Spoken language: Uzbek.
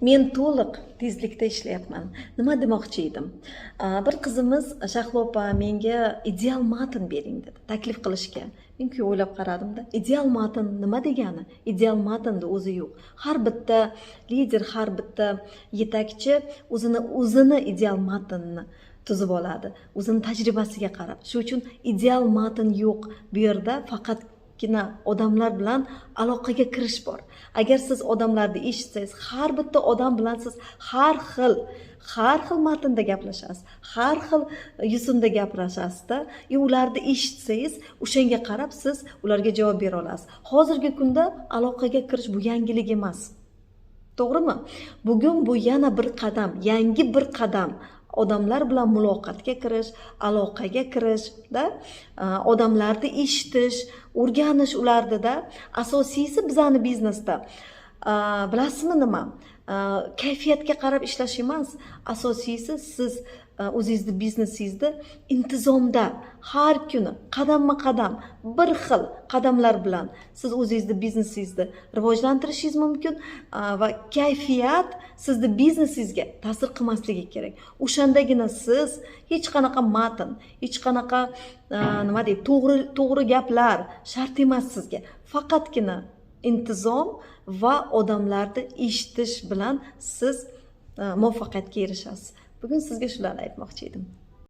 Men to'liq tezlikda ishlayapman. Nima demoqchi edim? Bir qizimiz Shahlo opa menga ideal matn bering dedi, taklif qilishga. Men o'ylab qaradimda, ideal matn nima degani? Ideal matnda o'zi yo'q. Har bitta lider, har bitta yetakchi o'zini ideal matnni tuzib oladi, o'zini tajribasiga qarab. Shuning uchun ideal matn yo'q. Bu yerda faqat odamlar bilan aloqaga kirish bor. Agar siz odamlarni eshitsangiz, har bitta odam bilan siz har xil matnda gaplashasiz, har xil yuzunda gaplashasizda, ularni eshitsangiz, o'shanga qarab siz ularga javob bera olasiz. Hozirgi kunda aloqaga kirish bu yangilik emas. To'g'rimi? Bugun bu yana bir qadam, yangi bir qadam. Odamlar bilan muloqotga kirish, aloqaga kirishda, odamlarni eshitish, o'rganish ularda. Asosiysi bizani biznesda bilasizmi nima? Kayfiyatga qarab ishlash emas. Asosiysi siz o'zingizni biznesingizda intizomda har kuni qadamma-qadam bir xil qadamlar bilan siz o'zingizni biznesingizni rivojlantirishingiz mumkin va kayfiyat sizni biznesingizga ta'sir qilmasligi kerak. O'shandagina siz hech qanaqa matn, hech qanaqa to'g'ri gaplar shart emas sizga. Faqatgina intizom va odamlarni eshitish bilan siz muvaffaqiyatga erishasiz. Bugun sizga shularni aytmoqchi edim.